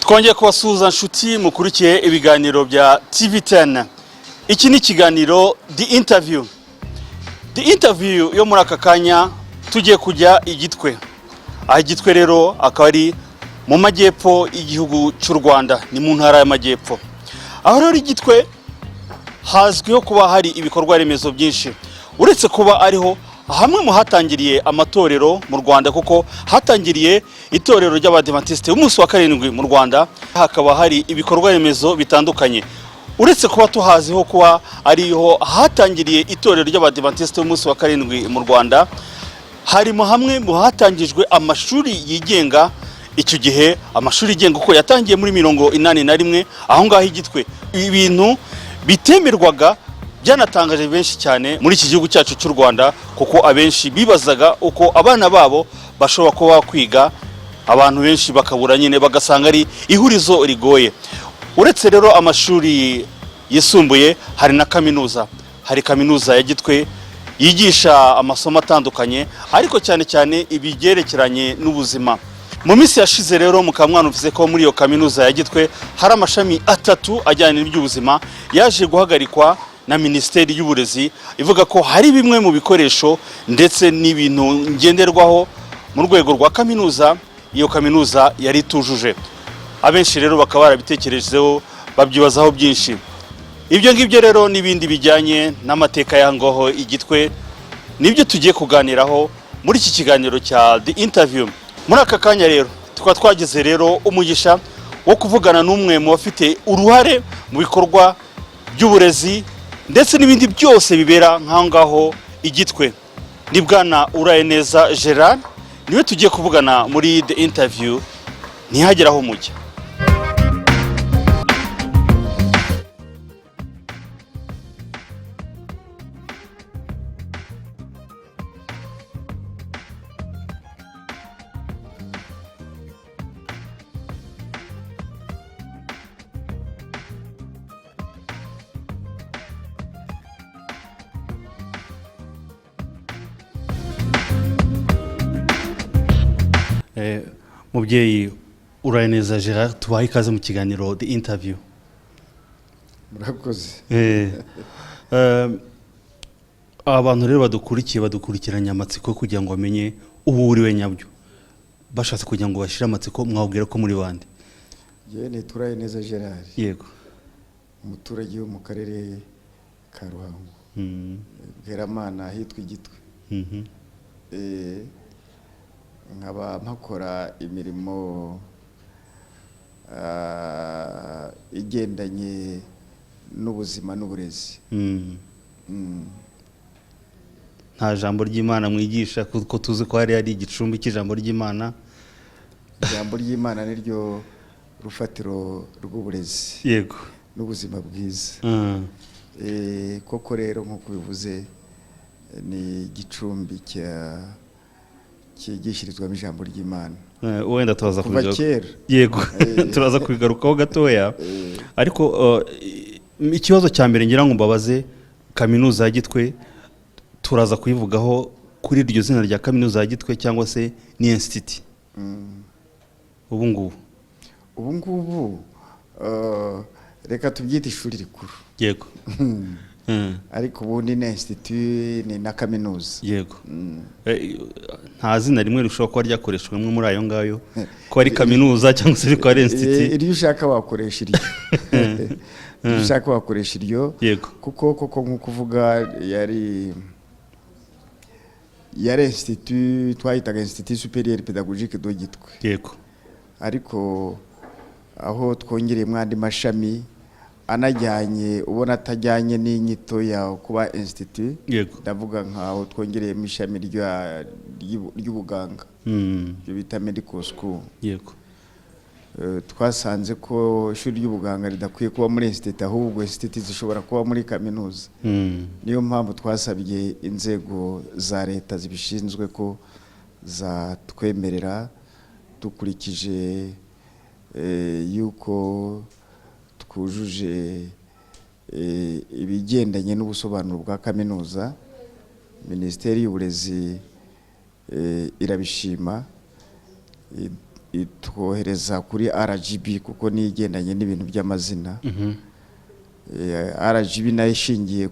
twongeye kubasuhuza nshuti mukurikiye ibiganiro bya TV10. Iki ni ikiganiro The Interview. The Interview yo muri aka kanya tugiye kujya Igitwe. Aha Igitwe rero akaba ari mu majyepfo y'igihugu cy'u Rwanda, ni mu ntara y'amajyepfo. Aho rero Igitwe hazwiho kuba hari ibikorwa remezo byinshi. Uretse kuba ariho hamwe mu hatangiriye amatorero mu Rwanda, kuko hatangiriye itorero ry'Abadiventiste umunsi wa karindwi mu Rwanda, hakaba hari ibikorwa remezo bitandukanye. Uretse kuba tuhaziho kuba ariho hatangiriye itorero ry'Abadiventiste umunsi wa karindwi mu Rwanda, harimo hamwe mu hatangijwe amashuri yigenga. Icyo gihe amashuri yigenga uko yatangiye muri 1981 aho ngaho Igitwe, ibintu bitemerwaga byanatangaje benshi cyane muri iki gihugu cyacu cy'u Rwanda, kuko abenshi bibazaga uko abana babo bashobora kuba kwiga, abantu benshi bakabura nyine bagasanga ari ihurizo rigoye. Uretse rero amashuri yisumbuye, hari na kaminuza. Hari kaminuza ya Gitwe yigisha amasomo atandukanye, ariko cyane cyane ibigerekeranye n'ubuzima. Mu minsi yashize rero mukamwanumvise ko muri iyo kaminuza ya Gitwe hari amashami 3 ajyanye n'iby'ubuzima yaje guhagarikwa na Minisiteri y'Uburezi, ivuga ko hari bimwe mu bikoresho ndetse n'ibintu ngenderwaho mu rwego rwa kaminuza iyo kaminuza yari tujuje. Abenshi rero bakaba barabitekerejeho babyibazaho byinshi. Ibyo ngibyo rero n'ibindi bijyanye n'amateka yangoho Igitwe nibyo tugiye kuganiraho muri iki kiganiro cya The Interview. Muri aka kanya rero tukaba twageze rero umugisha wo kuvugana n'umwe mu bafite uruhare mu bikorwa by'uburezi ndetse n'ibindi byose bibera nkangaho Igitwe. Ni Bwana Urayeneza Gerard, niwe tugiye kuvugana muri The Interview. Ntihageraho mujya. Mubyeyi Urayeneza Gerard, tubaye ikaze mu kiganiro The Interview. Murakoze. Abantu rero badukurikiranye amatsiko kugira ngo bamenye ubu uriwe nyabyo. Bashatse kugira ngo bashire amatsiko, mwabwira ko muri bande? Je ni Urayeneza Gerard. Yego. Umuturage wo mu karere ka Ruhango. Bweramana hitwa Igitwe. Nkaba mpakora imirimo igendanye n'ubuzima n'uburezi. Nta jambo ry'Imana mwigisha, kuko tuzi ko hari igicumbi cy'ijambo ry'Imana. Ijambo ry'Imana niryo rufatiro rw'uburezi. Yego. N'ubuzima bwiza. Koko rero nk'uko bivuze ni igicumbi cyigishirizwamo ijambo ry'Imana. Wenda tubaza kuva kera. Yego. Turaza kubigarukaho gatoya. Ariko ikibazo cya mbere ngira ngo mbabaze, kaminuza ya Gitwe turaza kuyivugaho kuri iryo zina rya kaminuza ya Gitwe cyangwa se ni institute. Ubu ngubu reka tubyite ishuri rikuru. Yego. Ariko ubundi ni institute ni na kaminuza. Yego. Nta zina rimwe rishobora kuba ryakoreshwa muri ayo ngayo, ko ari kaminuza cyangwa se ko ari institute. Iryo ushaka wakoresha iryo. Iryo ushaka wakoresha iryo. Yego. Kuko nk'uko uvuga yari institute, twahitaga Institut Supérieur Pédagogique de Gitwe. Yego. Ariko aho twongereye mwandi mashami anajyanye, ubona atajyanye n'inyito ya kuba institute. Yego. Ndavuga nkaho twongereye ishami ry'ubuganga. Byo bita medical school. Yego. Twasanze ko ishuri ry'ubuganga ridakwiye kuba muri institute, ahubwo institute zishobora kuba muri kaminuza. Niyo mpamvu twasabye inzego za leta zibishinzwe ko zatwemerera dukurikije yuko twujuje ibigendanye n'ubusobanuro bwa kaminuza. Minisiteri y'Uburezi irabishima, itwohereza kuri RGB kuko nigendanye n'ibintu by'amazina. RGB nayo ishingiye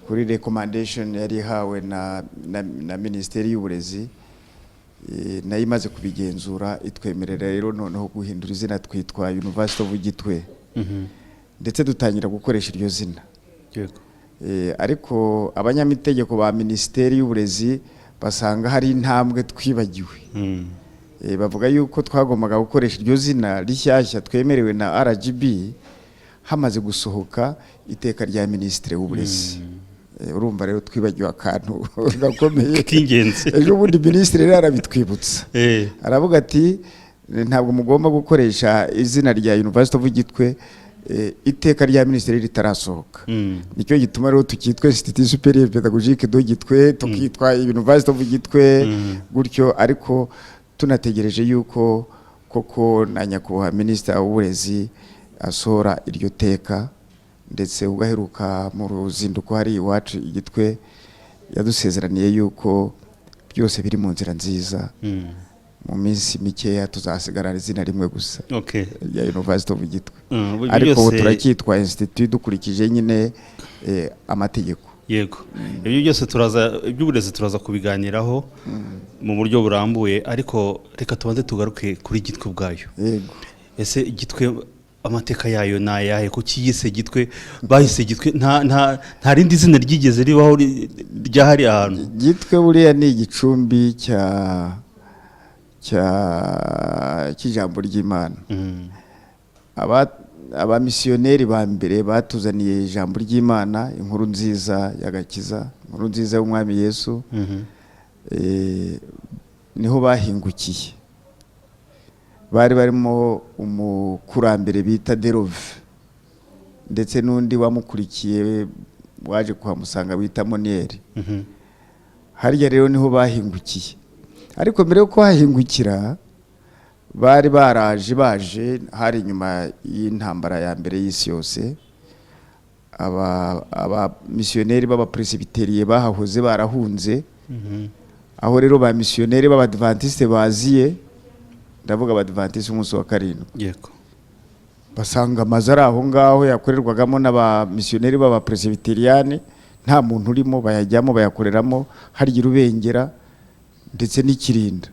kuri recommendation yari hawe na Minisiteri y'Uburezi, nayo imaze kubigenzura itwemerera rero noneho guhindura izina twitwa University of Gitwe. Ndetse dutangira gukoresha iryo zina. Ariko abanyamitegeko ba Minisiteri y'Uburezi basanga hari intambwe twibagiwe. Bavuga yuko twagombaga gukoresha iryo zina rishyashya twemerewe na RGB hamaze gusohoka iteka rya Minisitiri w'Uburezi. Urumva rero twibagiwe akantu gakomeye k'ingenzi. Ejo bundi Minisitiri rero arabitwibutsa. Aravuga ati ntabwo mugomba gukoresha izina rya University of Gitwe iteka rya Minisitiri ritarasohoka. Nicyo gituma rero tukitwa Institut Supérieur Pédagogique de Gitwe, tukitwa University of Gitwe gutyo, ariko tunategereje yuko koko na nyakubahwa Minisitiri w'Uburezi asohora iryo teka, ndetse ugaheruka mu ruzinduko hari iwacu Igitwe yadusezeraniye yuko byose biri mu nzira nziza. Mu minsi mikeya tuzasigara izina rimwe gusa ya University of Gitwe. Ariko ubu turacyitwa institut dukurikije nyine amategeko. Yego, ibyo byose iby'uburezi turaza kubiganiraho mu buryo burambuye, ariko reka tubanze tugaruke kuri Gitwe ubwayo. Yego. Ese Gitwe amateka yayo ni ayahe? Kuki yise Gitwe? Bahise Gitwe, nta rindi zina ryigeze ribaho ryahari ahantu? Gitwe buriya ni igicumbi cy'ijambo ry'Imana. Abamisiyoneri ba mbere batuzaniye ijambo ry'Imana, inkuru nziza y'agakiza, inkuru nziza y'umwami Yesu. Niho bahingukiye. Bari barimo umukurambere bita Derove, ndetse n'undi wamukurikiye waje kuhamusanga bita Monieri. Harya rero niho bahingukiye. Ariko mbere yo kuhahingukira bari baje hari nyuma y'intambara ya mbere y'isi yose. aba missionnaire b'abapresbyteriye bahahoze barahunze. Aho rero ba missionnaire b'abadventiste baziye, ndavuga abadventiste umunsi wa karindwi. Yego. Basanga amazara aho ngaho yakorerwagamo n'aba missionnaire b'abapresbyteriane, nta muntu urimo, bayajyamo bayakoreramo hari Rubengera ndetse n'ikirinda.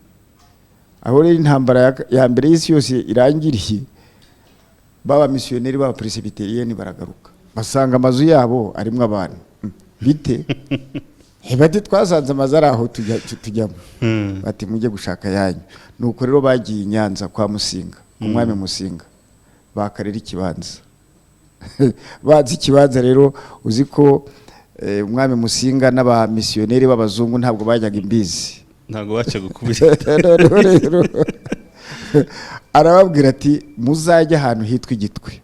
Aho rero intambara ya mbere y'isi yose irangiriye, baba missionnaire b'abapresbyteriane baragaruka, basanga amazu yabo arimo abantu. Bite bati twasanze amazara aho tujyamo. Bati mujye gushaka yanyu. Nuko rero bagiye i Nyanza kwa Musinga, umwami Musinga, bakarera ikibanza. Bazi ikibanza rero, uzi ko umwami Musinga n'aba missionnaire b'abazungu ntabwo bajyaga imbizi, ntabwo baca gukubira. Arababwira ati muzajya ahantu hitwa Igitwe.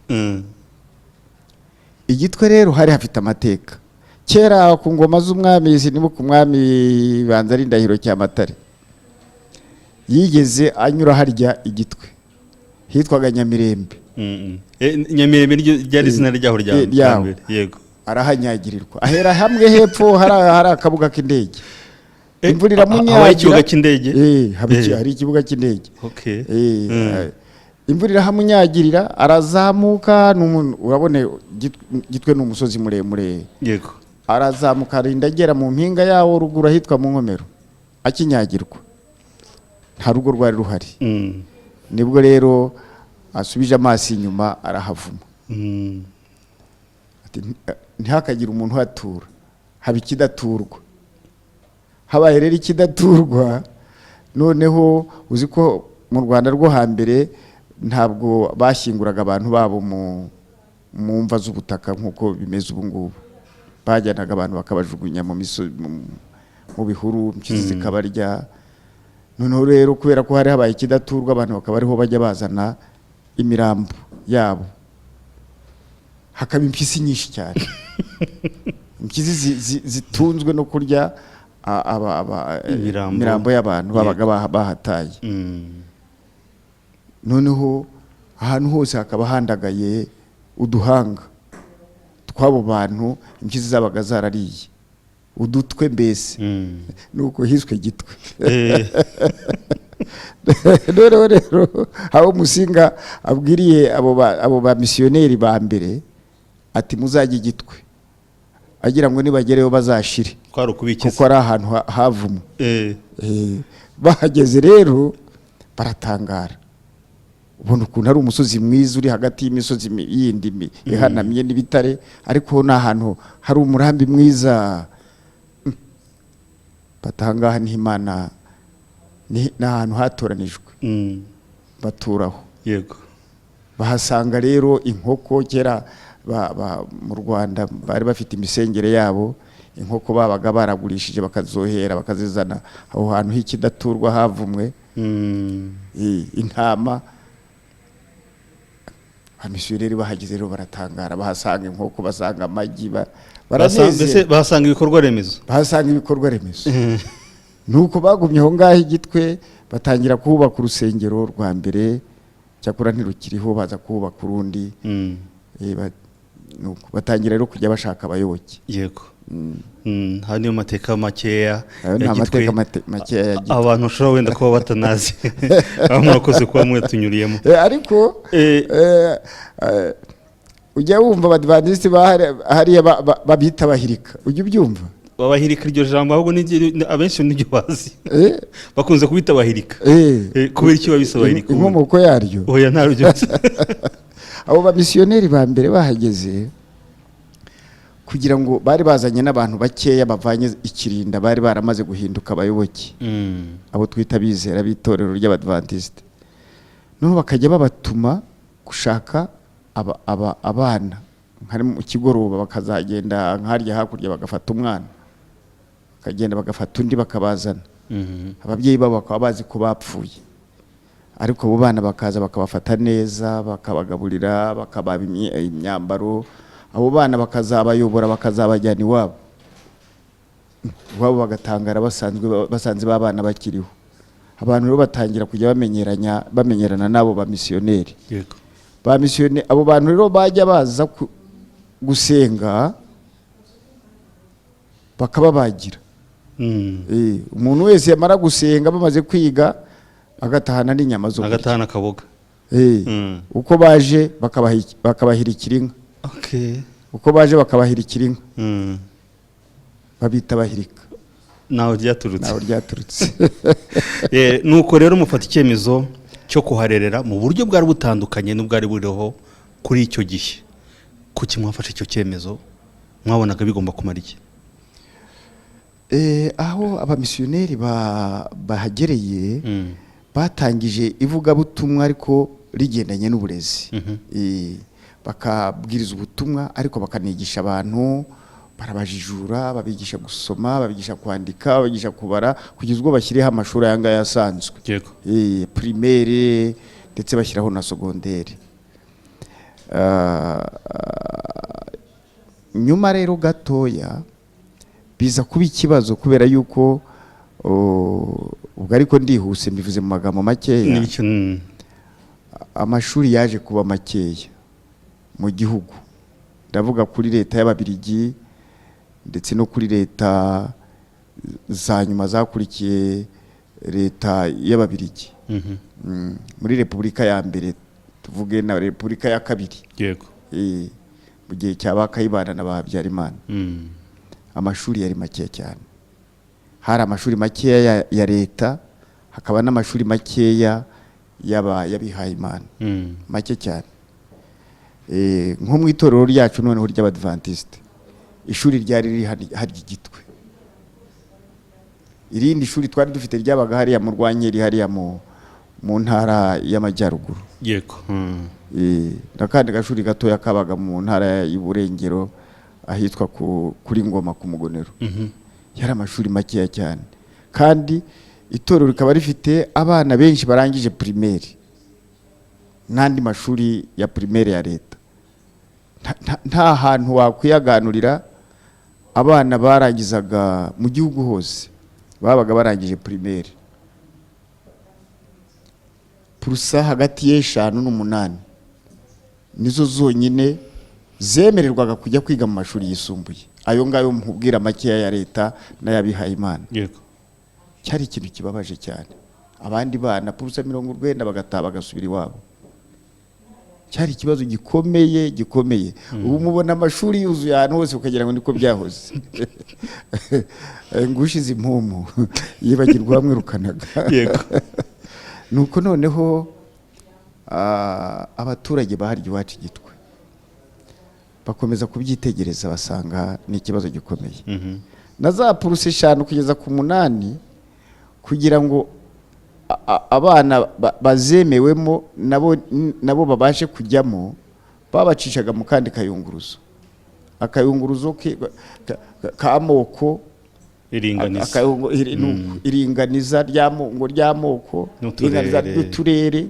Igitwe rero hari hafite amateka. Kera ku ngoma z'umwami sinibuka umwami banza ari Ndahiro Cyamatare, yigeze anyura harya Igitwe, hitwaga Nyamirembe. Nyamirembe ryari izina ryaho rya mbere. Yego. Arahanyagirirwa, ahera hamwe hepfo hari akabuga k'indege. Imvura iramunyagira. Ikibuga cy'indege? Hari ikibuga cy'indege. Okay. Imvura iramunyagirira, arazamuka, urabone Gitwe n'umusozi muremure. Yego. Arazamuka arinda agera mu mpinga yawo ruguru ahitwa mu Nkomero, akinyagirwa. Nta rugo rwari ruhari. Nibwo rero asubije amaso inyuma arahavuma. Ati ntihakagira umuntu hatura, haba ikidaturwa. Habaye rero ikidaturwa, noneho uzi ko mu Rwanda rwo hambere ntabwo bashyinguraga abantu babo mu mva z'ubutaka nk'uko bimeze ubu ngubu. Bajyanaga abantu bakabajugunya mu bihuru, impyisi zikabarya. Noneho rero kubera ko hari habaye ikidaturwa, abantu bakaba ariho bajya bazana imirambo yabo, hakaba impyisi nyinshi cyane. Impyisi zitunzwe no kurya imirambo y'abantu babaga bahataye. Noneho ahantu hose hakaba handagaye uduhanga tw'abo bantu, impyisi zabaga zarariye udutwe mbese. Nuko hiswe Gitwe. rero aho Musinga abwiriye abo ba misiyoneri ba mbere ati muzajye Gitwe agira ngo nibagereyo bazashire kuko ari ahantu havumu. Bahageze rero baratangara, ubona ukuntu ari umusozi mwiza uri hagati y'imisozi yindi ihanamye n'ibitare, ariko ni ahantu hari umurambi mwiza. Batangaha ni Imana, ni ahantu hatoranijwe baturaho. Yego. Bahasanga rero inkoko. Kera mu Rwanda bari bafite imisengere yabo, inkoko babaga baragurishije bakazohera bakazizana aho hantu h'ikidaturwa havumwe. Intama. Abamisiyoneri bahageze rero baratangara, bahasanga inkoko, basanga amagi, bahasanga ibikorwa remezo. Nuko bagumye aho ngaho Gitwe, batangira kubaka urusengero rwa mbere, cyakora ntirukiriho, baza kubaka urundi. Nuko batangira rero kujya bashaka abayoboke. Yego. Hari niyo mateka makeya ya Gitwe abantu ushobora wenda kuba batanazi. Murakoze kuba mwatunyuriyemo. Ariko ujya wumva abadivantiste hariya babita bahirika, ujya ubyumva? Babahirika iryo jambo ahubwo abenshi n'iryo bazi. Bakunze kubita bahirika. Kubera iki babisa bahirika? Inkomoko yaryo. Oya ntaryo. Abo bamisiyoneri ba mbere bahageze kugira ngo bari bazanye n'abantu bakeya bavanye Ikirinda, bari baramaze guhinduka abayoboke. Abo twita bizera b'itorero ry'abadventiste. None bakajya babatuma gushaka abana, nkari mu kigoroba bakazagenda nkarya hakurya bagafata umwana, bakagenda bagafata undi bakabazana. Ababyeyi babo bakaba bazi ko bapfuye, ariko abo bana bakaza bakabafata neza, bakabagaburira, bakababa imyambaro. Abo bana bakazabayobora, bakazabajyana iwabo bagatangara basanze babana bakiriho. Abantu rero batangira kujya bamenyerana nabo ba misiyoneri. Yego. Ba misiyoneri abo bantu rero bajya baza gusenga bakababagira. Umuntu wese yamara gusenga bamaze kwiga agatahana n'inyama zo kurya, agatahana akaboga. Uko baje bakabahira ikirinka. Uko baje bakabahira ikirinka. Babita bahirika. Naho ryaturutse. Nuko rero mufata icyemezo cyo kuharerera mu buryo bwari butandukanye n'ubwari buriho kuri icyo gihe. Kuki mwafashe icyo cyemezo? Mwabonaga bigomba kumara iki? Aho abamisiyoneri bahagereye batangije ivugabutumwa ariko rigendanye n'uburezi. Bakabwiriza ubutumwa ariko bakanigisha abantu, barabajijura, babigisha gusoma, babigisha kwandika, babigisha kubara, kugeza ubwo bashyiriho amashuri aya ngaya asanzwe. Yego. Primaire ndetse bashyiraho na secondaire. Nyuma rero gatoya biza kuba ikibazo kubera yuko ubwo ariko ndihuse mbivuze mu magambo makeya. Amashuri yaje kuba makeya mu gihugu. Ndavuga kuri leta y'Ababiligi ndetse no kuri leta za nyuma zakurikiye leta y'Ababiligi. Muri Repubulika ya mbere tuvuge na Repubulika ya kabiri. Yego. Mu gihe cy'abakayibana na Habyarimana. Amashuri yari make cyane. Hari amashuri makeya ya leta, hakaba n'amashuri makeya y'abihaye Imana. Make cyane. Nko mu itorero ryacu noneho ry'Abadventiste, ishuri ryari riri hari Gitwe. Irindi shuri twari dufite ryabaga hariya mu Rwankeri, hariya mu ntara y'Amajyaruguru. Yego. Nakandi gashuri gatoya kabaga mu ntara y'Iburengero ahitwa kuri Ngoma ku Mugonero. Yari amashuri makeya cyane, kandi itorero rikaba rifite abana benshi barangije primaire n'andi mashuri ya primaire ya leta. Nta hantu wakwiyaganurira abana barangizaga mu gihugu hose babaga barangije primaire. Purusa hagati y'5 n'8 nizo zonyine zemererwaga kujya kwiga mu mashuri yisumbuye. Ayo ngayo mubwira makeya ya leta n'ayabihaye Imana. Yego. Cyari ikintu kibabaje cyane. abandi bana purusa 90 bagataha bagasubira iwabo. Cyari ikibazo gikomeye. Ubu mubona amashuri yuzuye ahantu hose ukagira ngo niko byahoze. Ngushize impumu yibagirwa bamwirukanaga. Yego. Nuko noneho abaturage baharya iwacu Gitwe bakomeza kubyitegereza basanga ni ikibazo gikomeye. Na za purusa 5 kugeza ku 8 kugira ngo abana bazemewemo nabo babashe kujyamo babacishaga mu kandi kayunguruzo, akayunguruzo k'amoko iringaniza ry'amoko iringaniza ry'uturere.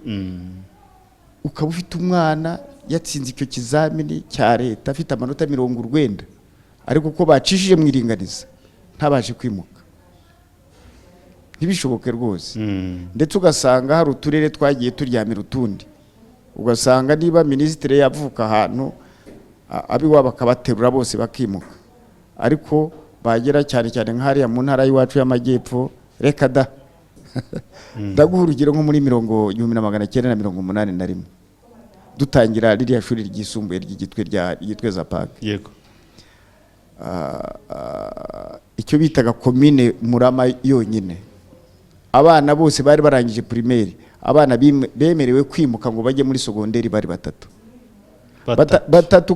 Ukaba ufite umwana yatsinze icyo kizamini cya leta afite amanota 90 ariko ko bacishije mu iringaniza ntabashe kwimuka, ntibishoboke rwose. Ndetse ugasanga hari uturere twagiye turyamira utundi, ugasanga niba minisitiri yavuka ahantu abiwabo akabaterura bose bakimuka, ariko bagera cyane nk'ahariya mu ntara y'iwacu y'amajyepfo reka da. Ndaguha urugero nko muri 1981 dutangira ririya shuri ryisumbuye ry'Igitwe za Park. Yego. Icyo bitaga komine Murama yonyine, abana bose bari barangije primaire, abana bemerewe kwimuka ngo bajye muri segonderi bari batatu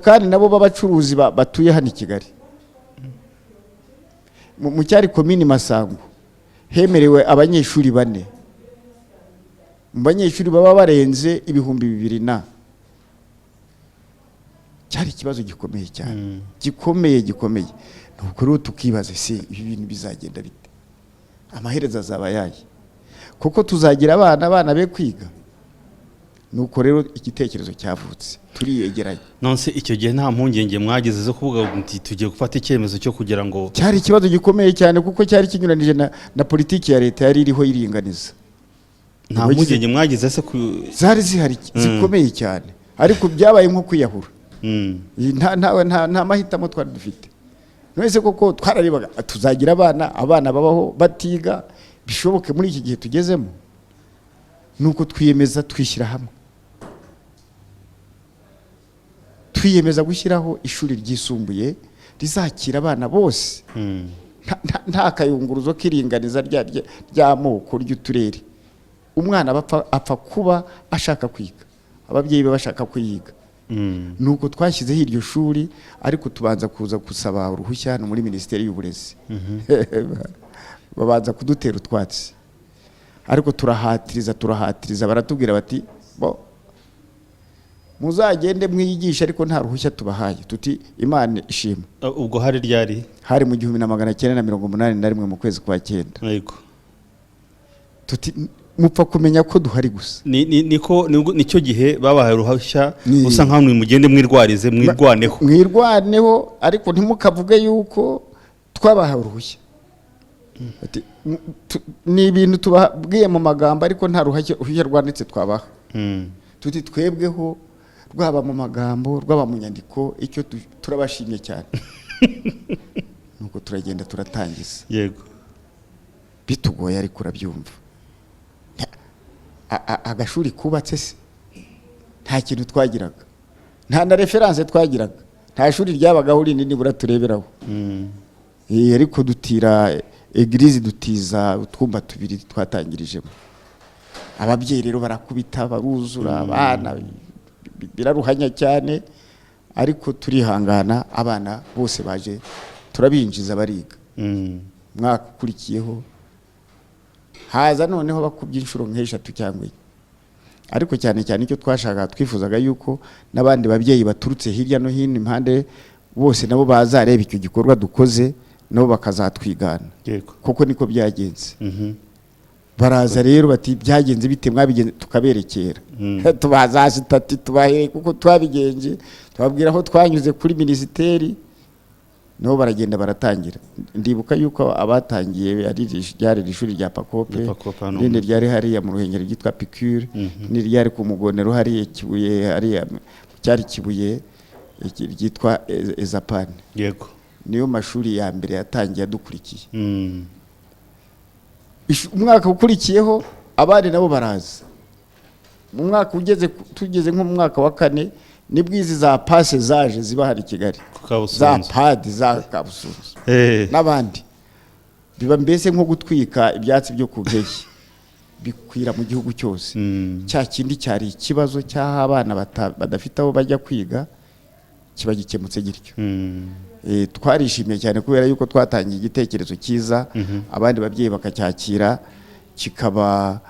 kandi nabo b'abacuruzi batuye hano i Kigali. Mu cyari komini Masango hemerewe abanyeshuri 4, mu banyeshuri baba barenze 2,000 cyari ikibazo gikomeye cyane. Gikomeye. Nuko rero tukibaza se ibi bintu bizagenda bite, amaherezo azaba yaye, kuko tuzagira abana be kwiga. Nuko rero igitekerezo cyavutse turiyegeranye. Nonse icyo gihe nta mpungenge mwagize zo kuvuga ngo tugiye gufata icyemezo cyo kugira ngo? Cyari ikibazo gikomeye cyane kuko cyari kinyuranije na politiki ya leta yari iriho iringaniza. Nta mpungenge mwagize se zari zihari zikomeye cyane, ariko byabaye nko kwiyahura. Nta mahitamo twari dufite. None koko twararebaga tuzagira abana babaho batiga bishoboke muri iki gihe tugezemo. Nuko twiyemeza twishyira hamwe, twiyemeza gushyiraho ishuri ryisumbuye rizakira abana bose, nta kayunguruzo k'iringaniza ry'amoko ry'uturere. Umwana apfa kuba ashaka kwiga, ababyeyi be bashaka kwiga. Nuko twashyizeho iryo shuri, ariko tubanza kuza gusaba uruhushya hano muri Minisiteri y'Uburezi. Babanza kudutera utwatsi, ariko turahatiriza baratubwira bati muzagende mwiyigisha ariko nta ruhushya tubahaye. Tuti Imana ishima. Ubwo hari ryari? Hari mu 1981 mu kwezi kwa 9. Yego. Tuti mupfa kumenya ko duhari gusa. Nicyo gihe babahaye uruhushya usa nkaho mugende mwirwaneho ariko ntimukavuge yuko twabahaye uruhushya. Ni ibintu tubabwiye mu magambo ariko nta ruhushya rwanditse twabaha. Tuti twebweho rwaba mu magambo rwaba mu nyandiko icyo turabashimye cyane. Nuko turagenda turatangiza. Yego. Bitugoye ariko urabyumva. Agashuri kubatse se nta kintu twagiraga, nta na reference twagiraga, nta shuri ryabagaho rinini bura tureberaho. Ariko dutira eglise dutiza utwumba 2 twatangirijemo. Ababyeyi rero barakubita baruzura, abana biraruhanya cyane, ariko turihangana. Abana bose baje turabinjiza bariga. Mwaka ukurikiyeho haza noneho bakubye inshuro nk'eshatu cyangwa, ariko cyane icyo twashaka twifuzaga yuko n'abandi babyeyi baturutse hirya no hino impande bose nabo bazareba icyo gikorwa dukoze, nabo bakazatwigana. Kuko niko byagenze. Baraza rero bati byagenze bite mwabigenze, tukaberekera. Tubaza sitati tubahe kuko twabigenje, twabwira aho twanyuze kuri minisiteri, nabo baragenda baratangira. Ndibuka yuko abatangiye ryari ishuri rya Pakope, ninde ryari hariya mu Ruhengeri ryitwa Picure, ni ryari ku Mugonero hariya Kibuye, hariya cyari Kibuye ryitwa Ezapane. Yego. Niyo mashuri ya mbere yatangiye dukurikiye. Umwaka ukurikiyeho abandi nabo baraza mu mwaka tugeze nko mu mwaka wa 4 nibwo izi za pase zaje ziba hari Kigali za padi za Kabusunzu n'abandi biba mbese nko gutwika ibyatsi byo kubeshya bikwira mu gihugu cyose cya kindi cyari ikibazo cyaha abana badafite aho bajya kwiga kiba gikemutse gityo. Twarishimiye cyane kubera yuko twatangiye igitekerezo cyiza abandi babyeyi bakacyakira kikaba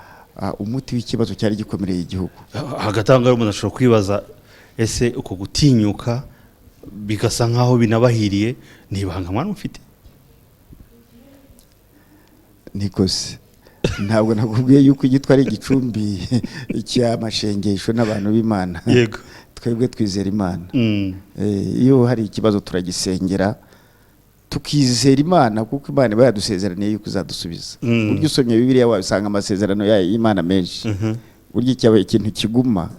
umuti w'ikibazo cyari gikomereye igihugu. Hagatanga umuntu ashobora kwibaza ese uko gutinyuka bigasa nkaho binabahiriye nibanga mwana mufite nikose ntabwo nakubwiye yuko igitwa ari igicumbi cy'amashengesho n'abantu b'Imana. Yego twebwe twizera Imana. Iyo hari ikibazo turagisengera tukizera Imana kuko Imana iba yadusezeraniye yuko izadusubiza. Buryo usomye Bibiliya wasanga amasezerano y'Imana menshi. Buryo cyaba ikintu kiguma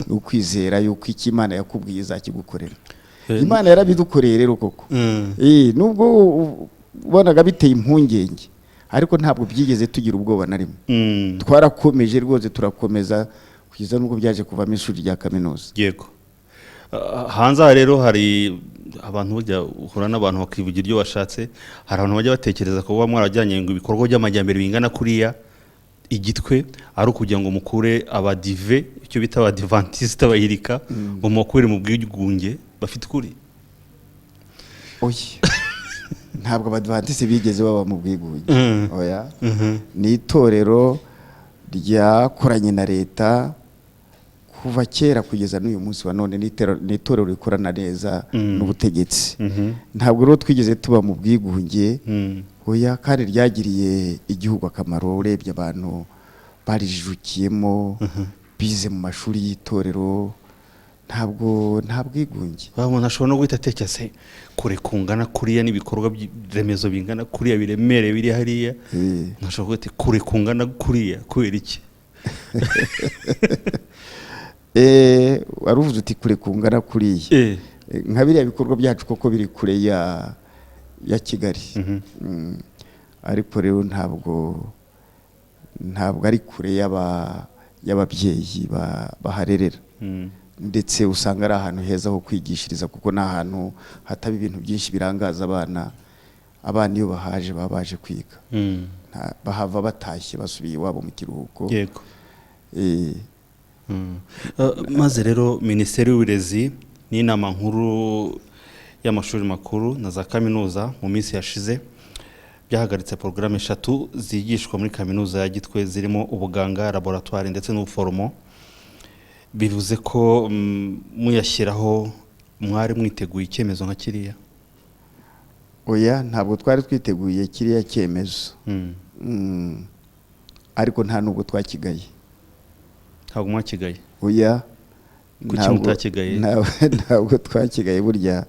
ukwizera yuko iki Imana yakubwiye izakigukorera. Imana yarabidukoreye rero koko. Nubwo ubonaga biteye impungenge ariko ntabwo byigeze tugira ubwoba na rimwe. Twarakomeje rwose turakomeza kugeza nubwo byaje kuvamo ishuri rya kaminuza. Yego. Hanze rero hari abantu bajya uhura n'abantu bakivugira ibyo bashatse, hari abantu bajya batekereza ko baba mwarajyanye ngo ibikorwa by'amajyambere bingana kuriya igitwe ari ukugira ngo mukure abadive icyo bita abadivantiste bayirika ngo mukure mu bwigunge bafite kuri. Oya ntabwo abadivantiste bigeze baba mu bwigunge. Oya ni itorero ryakoranye na leta kuva kera kugeza n'uyu munsi wa none. Ni itorero rikorana neza n'ubutegetsi. Ntabwo rero twigeze tuba mu bwigunge. Oya kandi ryagiriye igihugu akamaro. Urebye abantu barijujukiyemo bize mu mashuri y'itorero nta bwigunge. Umuntu ashobora no guhita atekereza kure kungana kuriya n'ibikorwa remezo bingana kuriya biremereye biri hariya. Ntashobora guhita kure kungana kuriya kubera iki? Waruvuze uti kure kungana kuriya. Nka biriya bikorwa byacu koko biri kure ya Kigali. Ariko rero ntabwo ari kure y'ababyeyi baharerera. Ndetse usanga ari ahantu heza ho kwigishiriza kuko ni ahantu hataba ibintu byinshi birangaza abana iyo bahaje baba baje kwiga. Bahava batashye basubiye iwabo mu kiruhuko. Yego. Maze rero Minisiteri y'Uburezi n'inama nkuru y'amashuri makuru na za kaminuza mu minsi yashize byahagaritse porogaramu 3 zigishwa muri kaminuza ya Gitwe zirimo ubuganga, laboratoire ndetse n'ubuforomo. Bivuze ko muyashyiraho mwari mwiteguye icyemezo nka kiriya? Oya ntabwo twari twiteguye kiriya cyemezo. Ariko nta nubwo twakigaye. Ntabwo mwakigaye? Oya kuki mutakigaye? Ntabwo twakigaye. Burya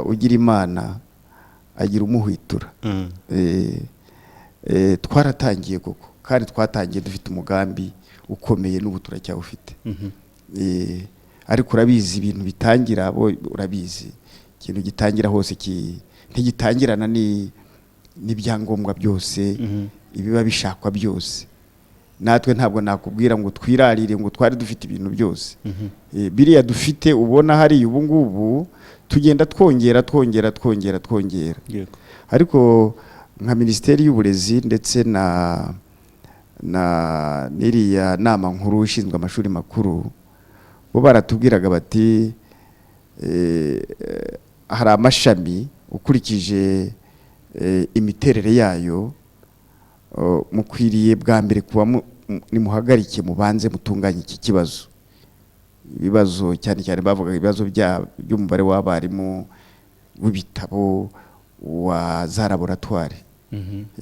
ugira Imana agira umuhwitura. Twaratangiye koko kandi twatangiye dufite umugambi ukomeye n'ubu turacyawufite. Ariko urabizi ibintu bitangira urabizi ikintu gitangira hose ntigitangirana n'ibyangombwa byose ibiba bishakwa byose. Natwe ntabwo nakubwira ngo twirarire ngo twari dufite ibintu byose. Biriya dufite ubona hari ubu ngubu tugenda twongera. Ariko nka Minisiteri y'Uburezi ndetse na n'iriya nama nkuru ishinzwe amashuri makuru bo baratubwiraga bati hari amashami ukurikije imiterere yayo mukwiriye bwa mbere kuba nimuhagarike mubanze mutunganye iki kibazo. Ibibazo cyane cyane bavuga ibibazo by'umubare w'abarimu w'ibitabo wa za laboratoire.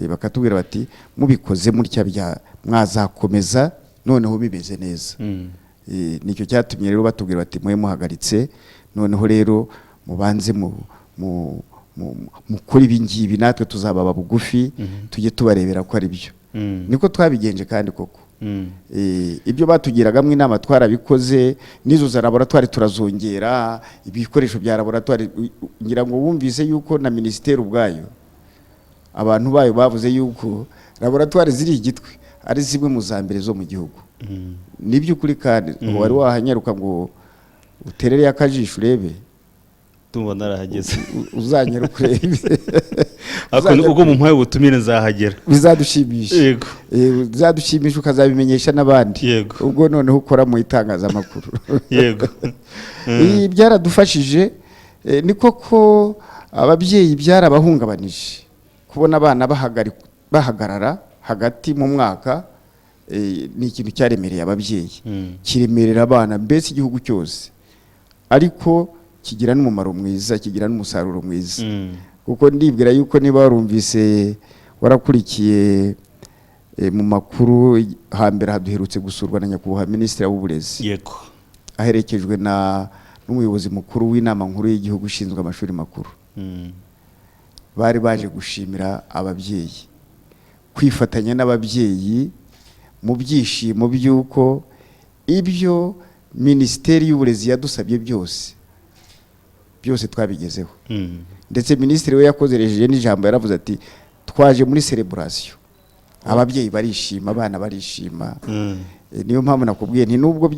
Bakatubwira bati mubikoze mutya mwazakomeza noneho bimeze neza. Nicyo cyatumye rero batubwira bati mwe muhagaritse noneho rero mubanze mukora ibingibi natwe tuzababa bugufi tujye tubarebera ko ari byo. Niko twabigenje kandi koko. Ibyo batugiragamo inama twarabikoze. N'izo za laboratoire turazongera ibikoresho bya laboratoire. Ngira ngo wumvise yuko na Minisiteri ubwayo abantu bayo bavuze yuko laboratoire ziri Gitwe ari zimwe mu za mbere zo mu gihugu. Niby'ukuri kandi wari wahanyaruka ngo uterere akajisho urebe, tumva narahageze uzanyaruka urebe ubwo mu mpaye ubutumire nzahagera, bizadushimisha. Yego, bizadushimisha ukazabimenyesha n'abandi. Yego, ubwo noneho ukora mu itangazamakuru. Yego. Byaradufashije. Ni koko ababyeyi byarabahungabanije kubona abana bahagarara hagati mu mwaka. Ni ikintu cyaremereye ababyeyi, kiremerera abana, mbese igihugu cyose, ariko kigira n'umumaro mwiza, kigira n'umusaruro mwiza. Kuko ndibwira yuko niba warumvise, warakurikiye mu makuru, hambere haduherutse gusurwa na nyakubahwa Minisitiri w'Uburezi. Yego, aherekejwe n'umuyobozi mukuru w'inama nkuru y'igihugu ushinzwe amashuri makuru. Bari baje gushimira ababyeyi, kwifatanya n'ababyeyi mu byishimo by'uko ibyo Minisiteri y'Uburezi yadusabye byose twabigezeho. Ndetse Minisitiri we yakozereje n'ijambo, yaravuze ati twaje muri celebration, ababyeyi barishima, abana barishima. Niyo mpamvu nakubwiye nti nubwo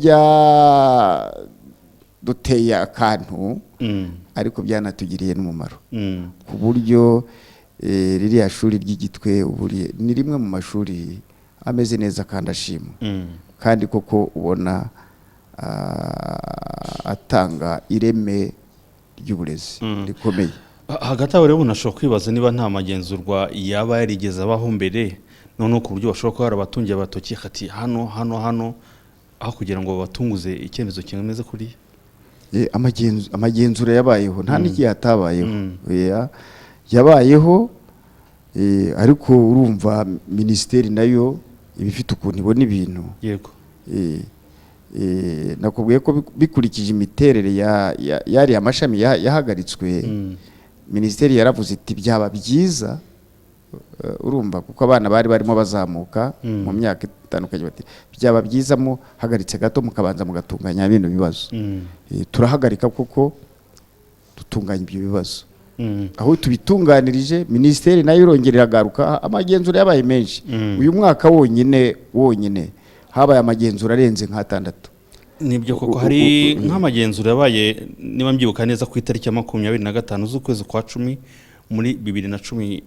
duteye akantu, ariko byanatugiriye n'umumaro, ku buryo ririya shuri ry'Igitwe ubu ni rimwe mu mashuri ameze neza kandi ashimwa, kandi koko ubona atanga ireme ry'uburezi rikomeye. Hagati aho rero unashobora kwibaza niba nta magenzurwa yaba yarigeze abaho mbere, noneho ku buryo bashobora kuba barabatungiye abatoki ati hano aho kugira ngo babatunguze icyemezo kimeze kuriya. Amagenzura yabayeho, nta n'igihe hatabayeho. Yabayeho, ariko urumva Minisiteri nayo iba ifite ukuntu ibona ibintu. Yego. Nakubwiye ko bikurikije imiterere yari amashami yahagaritswe, Minisiteri yaravuze iti byaba byiza, urumva, kuko abana bari barimo bazamuka mu myaka itandukanye, bati byaba byiza muhagaritse gato mukabanza mugatunganya bino bibazo. Turahagarika kuko dutunganya ibyo bibazo. Aho tubitunganirije, Minisiteri nayo irongerera agaruka, amagenzura yabaye menshi. Uyu mwaka wonyine habaye amagenzura arenze nk'6. Nibyo koko, hari nk'amagenzura yabaye, niba mbyibuka neza, ku itariki ya 25 z'ukwezi kwa 10 muri 2016.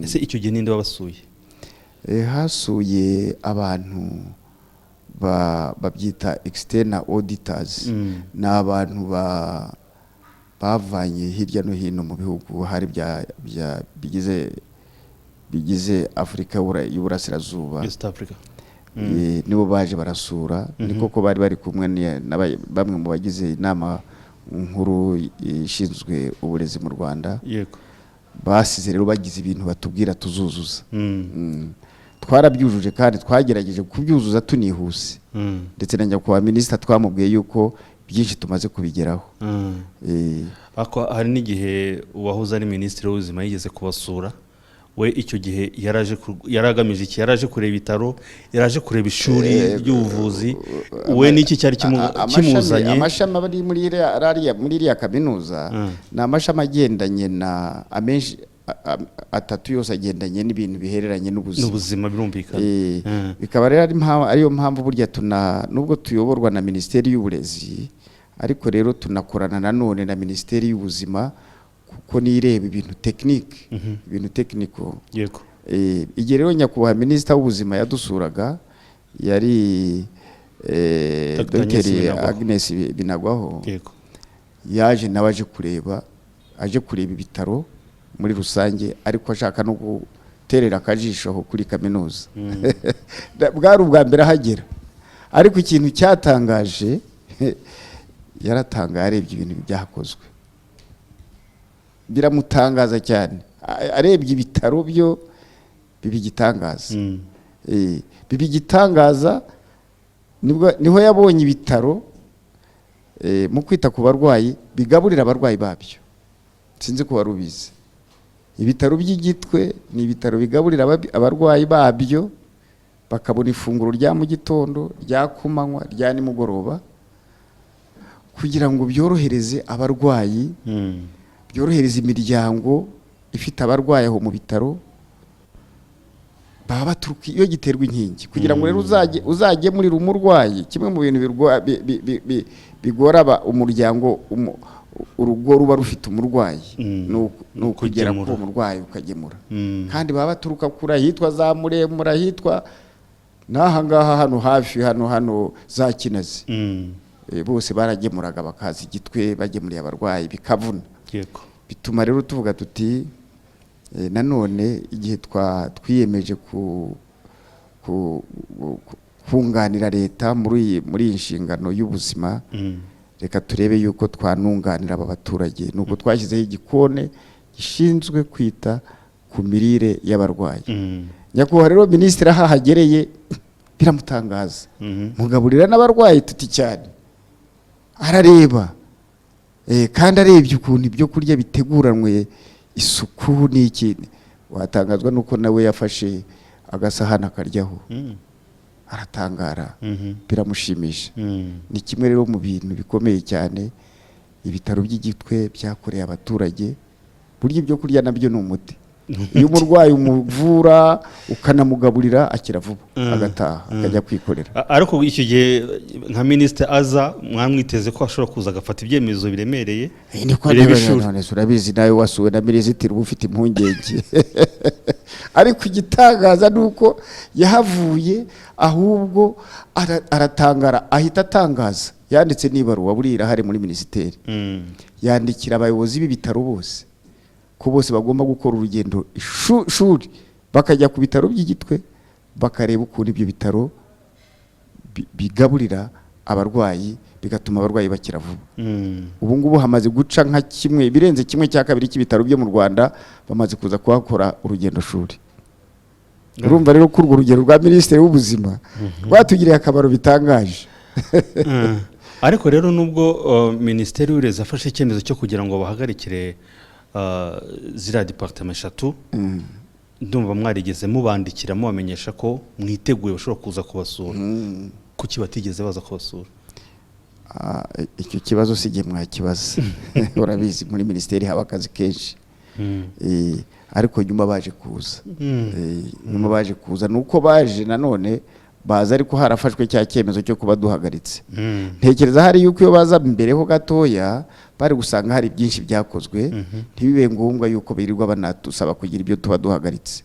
Ese icyo gihe ninde wabasuye? Hasuye abantu babyita external auditors. Ni abantu bavanye hirya no hino mu bihugu hari bigize Afurika y'Uburasirazuba, East Africa. Nibo baje barasura. Ni koko bari bari kumwe bamwe mu bagize inama nkuru ishinzwe uburezi mu Rwanda. Yego. Basize rero bagize ibintu batubwira tuzuzuza. Twarabyujuje kandi twagerageje kubyuzuza tunihuse. Ndetse na nyakubahwa Minisitiri twamubwiye yuko byinshi tumaze kubigeraho. Hari n'igihe uwahoze ari Minisitiri w'Ubuzima yigeze kubasura. We icyo gihe yaragamije iki? Yaraje kureba ibitaro, yaraje kureba ishuri ry'ubuvuzi. We n'iki cyari kimuzanye? Amashami ari muri iriya kaminuza ni amashami agendanye na amenshi 3 yose agendanye n'ibintu bihereranye n'ubuzima birumvikana. Bikaba rero ariyo mpamvu burya nubwo tuyoborwa na Minisiteri y'Uburezi, ariko rero tunakorana nanone na Minisiteri y'Ubuzima, kuko nireba ibintu technique, ibintu technical. Yego. Igihe rero nyakubahwa Minisitiri w'Ubuzima yadusuraga, yari Dr. Agnes Binagwaho. Yego. Yaje nawe aje kureba ibitaro muri rusange, ariko ashaka no guterera akajisho kuri kaminuza. Bwari ubwa mbere ahagera, ariko ikintu cyatangaje, yaratangaye arebye ibintu byahakozwe, biramutangaza cyane. Arebye ibitaro byo bibigitangaza. Bibigitangaza, niho yabonye ibitaro mu kwita ku barwayi bigaburira abarwayi babyo. Sinzi ko warubizi. Ibitaro by'Igitwe ni ibitaro bigaburira abarwayi babyo, bakabona ifunguro rya mu gitondo, rya kumanywa, rya nimugoroba, kugira ngo byorohereze abarwayi, byorohereza imiryango ifite abarwayi aho mu bitaro, baba baturuka iyo giterwa inkingi kugira ngo rero uzagemurire umurwayi. Kimwe mu bintu bigora umuryango, urugo ruba rufite umurwayi ni ukugera ku murwayi ukagemura. Kandi baba baturuka kure, hitwa za Muremura, hitwa n'aha ngaha hano hafi hano za Kinazi. Bose baragemuraga bakaza Igitwe bagemuriye abarwayi bikavuna. Bituma rero tuvuga tuti nanone igihe twiyemeje kunganira leta muri iyi nshingano y'ubuzima, reka turebe yuko twanunganira aba baturage. Nuko twashyizeho igikone gishinzwe kwita ku mirire y'abarwayi. Nyakubahwa rero minisitiri ahagereye biramutangaza, mugaburira n'abarwayi tuti cyane, arareba kandi arebye ukuntu ibyo kurya biteguranwe isuku n'iki. Watangazwa nuko nawe yafashe agasahani akaryaho, aratangara, biramushimisha. Ni kimwe rero mu bintu bikomeye cyane ibitaro by'Igitwe byakoreye abaturage. Burya ibyo kurya nabyo ni umuti. Iyo umurwayi umuvura ukanamugaburira akira vuba agataha akajya kwikorera. Ariko icyo gihe nka minisitiri aza mwamwiteze ko ashobora kuza agafata ibyemezo biremereye. None urabizi nawe wasuwe na minisitiri uba ufite impungenge. Ariko igitangaza nuko yahavuye ahubwo aratangara, ahita atangaza, yanditse n'ibaruwa buriya irahari muri minisiteri, yandikira abayobozi b'ibitaro bose ko bose bagomba gukora urugendo shuri bakajya ku bitaro by'Igitwe bakareba ukuntu ibyo bitaro bigaburira abarwayi bigatuma abarwayi bakira vuba. Ubu ngubu hamaze guca nka kimwe birenze kimwe cya kabiri cy'ibitaro byo mu Rwanda bamaze kuza kuhakora urugendo shuri. Urumva rero ko urwo rugero rwa minisitiri w'ubuzima rwatugiriye akamaro bitangaje. Ariko rero nubwo minisiteri y'uburezi afashe icyemezo cyo kugira ngo bahagarikire ziriya departement eshatu, ndumva mwarigeze mubandikira mubamenyesha ko mwiteguye bashobora kuza kubasura. Kuki batigeze baza kubasura? Icyo kibazo sijye mwakibaza. Urabizi muri minisiteri haba akazi kenshi. Ariko nyuma baje kuza nuko baje nanone baza ariko harafashwe cya cyemezo cyo kuba duhagaritse. Ntekereza hari yuko iyo baza mbereho gatoya bari gusanga hari byinshi byakozwe, ntibibe ngombwa yuko birirwa banatusaba kugira ibyo tuba duhagaritse.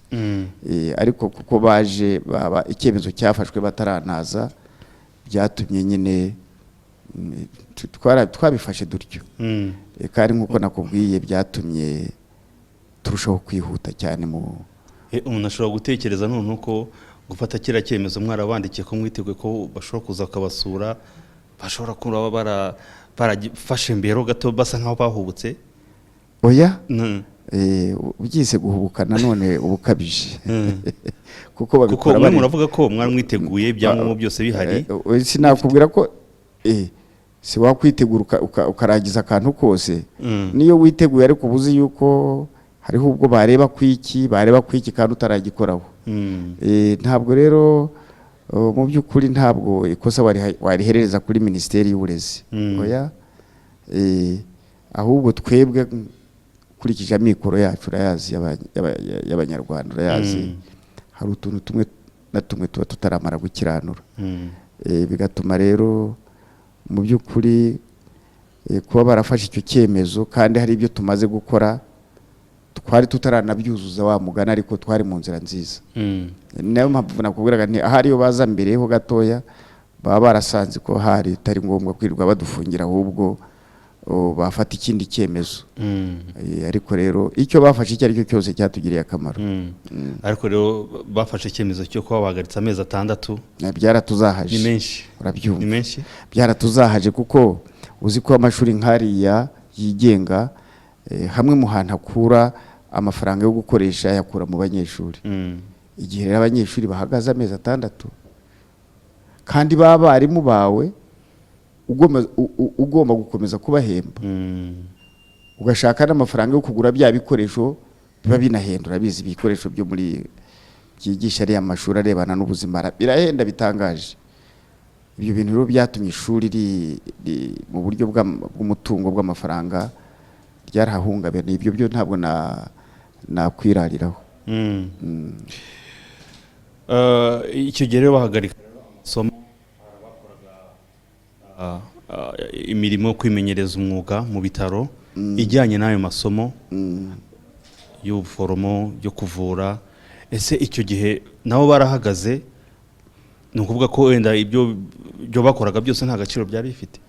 Ariko kuko baje baba icyemezo cyafashwe bataranaza, byatumye nyine twabifashe dutyo. Kandi nkuko nakubwiye byatumye turushaho kwihuta cyane mu umuntu ashobora gutekereza none uko gufata kira cyemezo mwarabandikiye ko mwiteguye ko bashobora kuza kabasura, bashobora kuba barafashe mbero gato basa nkaho bahubutse. Oya, ubyise guhubuka nanone ubukabije. Kuko babikora bari muravuga ko mwaramwiteguye ibyangombwa byose bihari. Sinakubwira ko si wakwitegura ukarangiza akantu kose. Niyo witeguye ariko ubuzi yuko hariho ubwo bareba kwiki kandi utaragikoraho. Ntabwo rero mu by'ukuri ntabwo ikosa warihereza kuri minisiteri y'uburezi. Oya, ahubwo twebwe kurikije amikoro yacu urayazi y'abanyarwanda, urayazi hari utuntu tumwe na tumwe tuba tutaramara gukiranura. Bigatuma rero mu by'ukuri kuba barafashe icyo cyemezo kandi hari ibyo tumaze gukora twari tutaranabyuzuza wa mugana, ariko twari mu nzira nziza. Nayo mpamvu nakubwiraga nti ahari yo baza mbereho gatoya baba barasanze ko hari itari ngombwa kwirirwa badufungira, ahubwo bafata ikindi cyemezo. Ariko rero icyo bafashe icyo ari cyo cyose cyatugiriye akamaro. Ariko rero bafashe icyemezo cyo kuba bahagaritse amezi 6. Byaratuzahaje. Ni menshi. Urabyumva? Ni menshi. Byaratuzahaje kuko uzi ko amashuri nkariya yigenga hamwe mu hantu akura amafaranga yo gukoresha yakura mu banyeshuri. Igihe rero abanyeshuri bahagaze amezi 6 kandi babarimu bawe ugomba gukomeza kubahemba, ugashaka n'amafaranga yo kugura bya bikoresho biba binahendura. Bizi ibikoresho byo muri byigisha ari amashuri arebana n'ubuzima birahenda bitangaje. Ibyo bintu rero byatumye ishuri mu buryo bw'umutungo bw'amafaranga ryarahungabana. Ibyo byo ntabwo nakwirariraho. icyo gihe rero bahagarika amasomo imirimo yo kwimenyereza umwuga mu bitaro ijyanye n'ayo masomo y'ubuforomo yo kuvura. Ese icyo gihe nabo barahagaze, ni ukuvuga ko wenda ibyo bakoraga byose nta gaciro byari bifite?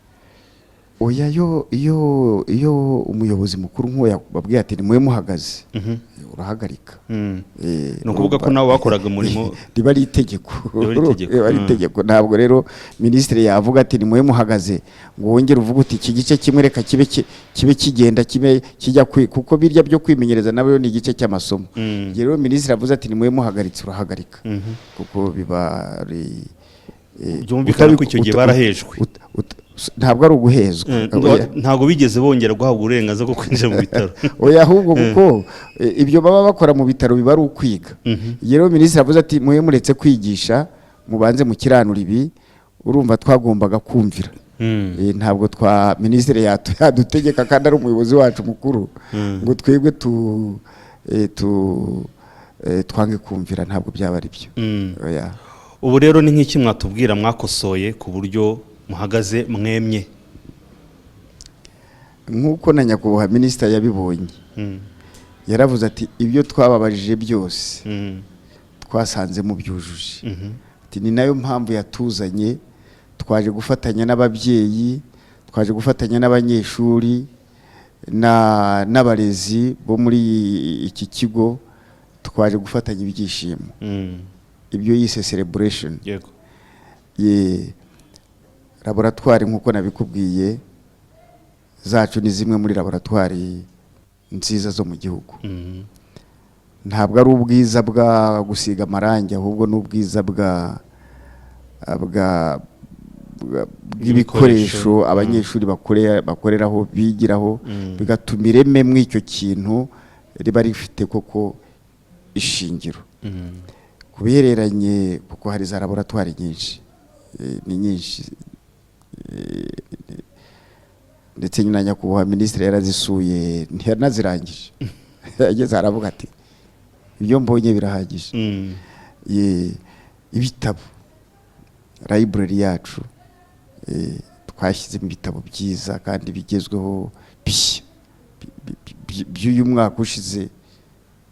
Oya, iyo umuyobozi mukuru nk'uwo yababwiye ati nimwe muhagaze urahagarika. Ni ukuvuga ko nabo bakoraga umurimo riba ari itegeko. Ntabwo rero minisitiri yavuga ati nimwe muhagaze ngo wongere uvuga uti iki gice kimwe reka kibe kigenda kijya kuko birya byo kwimenyereza nabo ni igice cy'amasomo. Rero minisitiri avuze ati nimwe muhagaritse urahagarika, kuko biba byumvikana ko icyo gihe barahejwe. Ntabwo ari uguhezwa, ntabwo bigeze bongera guhabwa uburenganzira bwo kwinjira mu bitaro. Oya, ahubwo kuko ibyo baba bakora mu bitaro biba ari ukwiga. Rero minisitiri avuze ati muhe muretse kwigisha mubanze mukiranura ibi, urumva twagombaga kumvira. Ntabwo minisitiri yadutegeka kandi ari umuyobozi wacu mukuru ngo twebwe twange kumvira, ntabwo byaba ari byo. Ubu rero ni nk'iki mwatubwira mwakosoye ku buryo muhagaze mwemye? Nk'uko na nyakubahwa minisitiri yabibonye, yaravuze ati ibyo twababajije byose twasanze mubyujuje. Ni nayo mpamvu yatuzanye, twaje gufatanya n'ababyeyi, twaje gufatanya n'abanyeshuri n'abarezi bo muri iki kigo, twaje gufatanya ibyishimo. Ibyo yise celebration. Laboratwari nk'uko nabikubwiye zacu ni zimwe muri laboratwari nziza zo mu gihugu. Ntabwo ari ubwiza bwa gusiga amarangi, ahubwo n'ubwiza bw'ibikoresho abanyeshuri bakoreraho bigiraho, bigatuma ireme mw'icyo kintu riba rifite koko ishingiro. Ku bihereranye, kuko hari za laboratwari nyinshi, ni nyinshi, ndetse na nyakubahwa minisitiri yarazisuye ntiyanazirangije. Yageze aravuga ati ibyo mbonye birahagije. Ibitabo, library yacu twashyizemo ibitabo byiza kandi bigezweho by'uyu mwaka ushize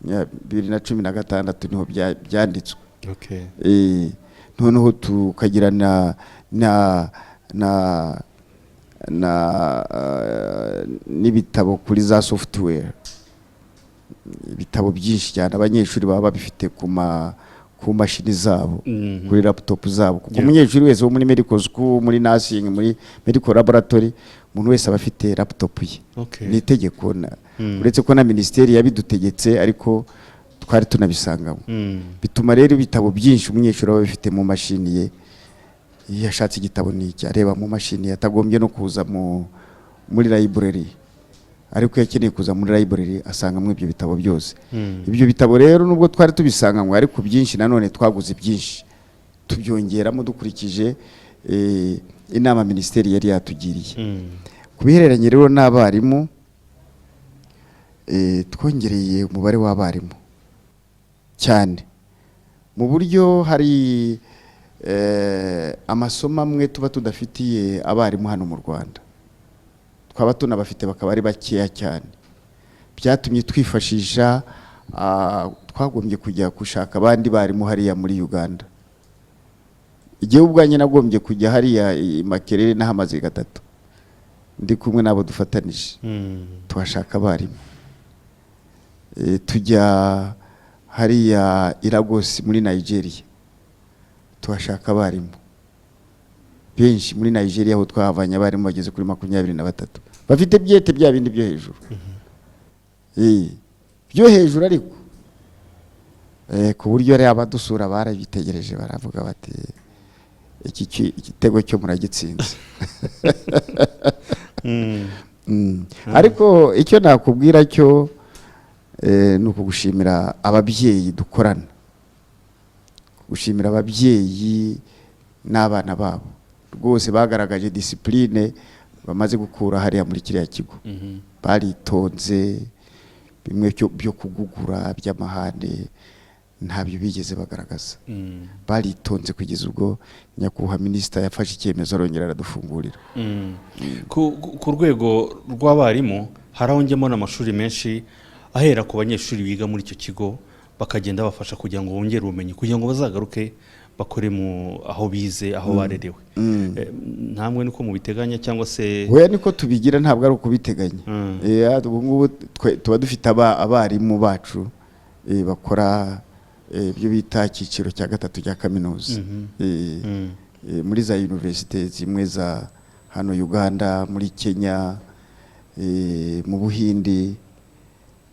2016 niho byanditswe. Noneho tukagira n'ibitabo kuri za software, ibitabo byinshi cyane abanyeshuri baba babifite ku mashini zabo, kuri laptop zabo, kuko umunyeshuri wese wo muri medical school, muri nursing, muri medical laboratory, umuntu wese aba afite laptop ye. Ni itegeko, uretse ko na minisiteri yabidutegetse, ariko twari tunabisangamo. Bituma rero ibitabo byinshi umunyeshuri aba bifite mu mashini ye. Iyo ashatse igitabo n'iki areba mu mashini, atagombye no kuza muri library, ariko yakeneye kuza muri library asangamo ibyo bitabo byose. Ibyo bitabo rero nubwo twari tubisangamo, ariko byinshi nanone twaguze byinshi, tubyongeramo dukurikije inama minisiteri yari yatugiriye. Ku bihereranye rero n'abarimu, twongereye umubare w'abarimu cyane, mu buryo hari amasomo amwe tuba tudafitiye abarimu hano mu Rwanda, twaba tunabafite bakaba ari bakeya cyane. Byatumye twifashisha, twagombye kujya gushaka abandi barimu hariya muri Uganda. Igihe ubwanjye nagombye kujya hariya Makerere n'ahamaze gatatu, ndi kumwe nabo dufatanije tuhashaka abarimu. Tujya hariya i Lagos muri Nigeria, tuhashaka abarimu benshi. Muri Nigeria aho twahavanye abarimu bageze kuri 23 bafite byete bya bindi byo hejuru. Byo hejuru, ariko ku buryo ari abadusura barabitegereje, baravuga bati iki gitego cyo muragitsinze. Ariko icyo nakubwira cyo ni ukugushimira ababyeyi dukorana, gushimira ababyeyi n'abana babo, rwose bagaragaje discipline bamaze gukura hariya muri kiriya kigo. Baritonze, bimwe byo kugugura by'amahane ntabyo bigeze bagaragaza. Baritonze kugeza ubwo nyakubahwa minisita yafashe icyemezo arongera aradufungurira. Ku rwego rw'abarimu harahongemo n'amashuri menshi ahera ku banyeshuri biga muri icyo kigo bakagenda bafasha kugira ngo bongere ubumenyi kugira ngo bazagaruke bakore mu aho bize aho barerewe. Ntamwe niko mubiteganya cyangwa se oya niko tubigira, ntabwo ari ukubiteganya. Ubu ngubu tuba dufite abarimu bacu bakora ibyo bita icyiciro cya gatatu cya kaminuza muri za universite zimwe za hano Uganda, muri Kenya, mu Buhindi.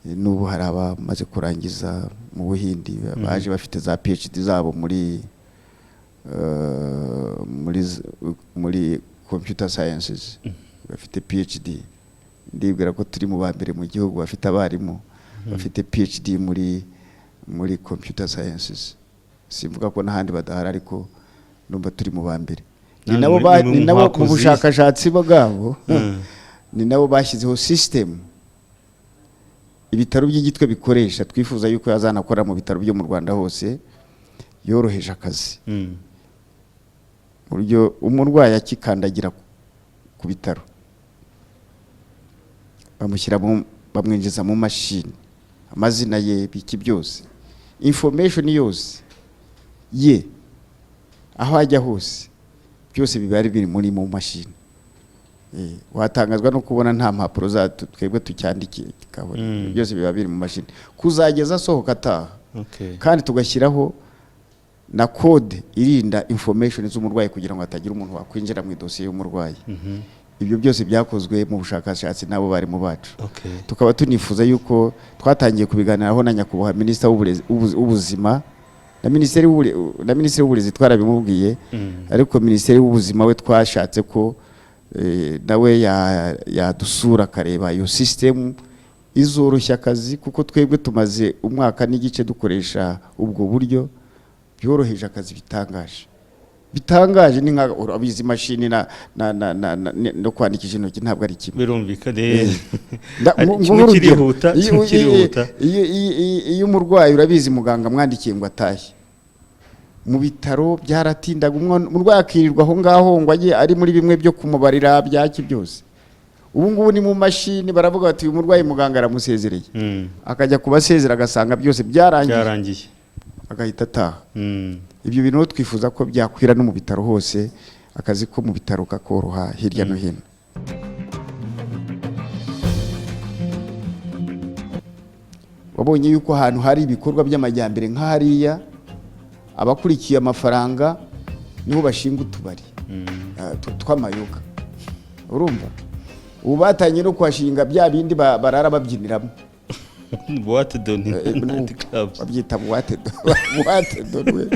N'ubu hari abamaze kurangiza mu Buhindi baje bafite za PhD zabo muri computer sciences, bafite PhD. Ndibwira ko turi mu ba mbere mu gihugu bafite abarimu bafite PhD muri computer sciences. Simvuga ko n'ahandi badahari ariko numva turi mu ba mbere. Ni nabo mu bushakashatsi bwabo ni nabo bashyizeho system ibitaro by'igitwe bikoresha. Twifuza yuko yazanakora mu bitaro byo mu Rwanda hose, yoroheje akazi. Buryo umurwayi akikandagira ku bitaro bamwinjiza mu mashini, amazina ye biki byose, information yose ye aho ajya hose byose biba biri muri mu mashini. Watangazwa no kubona nta mpapuro za twebwe tucyandikiye kabone, byose biba biri mu mashini kuzageza sohoka ataha. Kandi tugashyiraho na code irinda information z'umurwayi kugira ngo hatagira umuntu wakwinjira mu idosiye y'umurwayi. Ibyo byose byakozwe mu bushakashatsi nabo bari mu bacu. Tukaba tunifuza yuko twatangiye kubiganiraho na nyakubahwa minisita w'ubuzima na minisiteri w'uburezi twarabimubwiye, ariko minisiteri w'ubuzima we twashatse ko nawe yadusura akareba iyo system izoroshya akazi, kuko twebwe tumaze umwaka n'igice dukoresha ubwo buryo. Byoroheje akazi bitangaje ni nka urabizi mashini no kwandikisha intoki ntabwo ari kimwe. Birumvikane kirihuta. Iyo umurwayi urabizi muganga mwandikiye ngo atahe, mu bitaro byaratindaga, umurwayi akirirwa aho ngaho ngo ajye ari muri bimwe byo kumubarira byaki byose. Ubu ngubu ni mu mashini, baravuga bati uyu murwayi muganga aramusezereye, akajya kubasezera agasanga byose byarangiye agahita ataha. Ibyo bintu twifuza ko byakwira no mu bitaro hose, akazi ko mu bitaro kakoroha hirya no hino. Wabonye yuko ahantu hari ibikorwa by'amajyambere nk'ahariya, abakurikiye amafaranga niho bashinga utubari tw'amayoga. Urumva ubu batanye no kwashinga bya bindi barara babyiniramo boîte de nuit club, babyita boîte de nuit.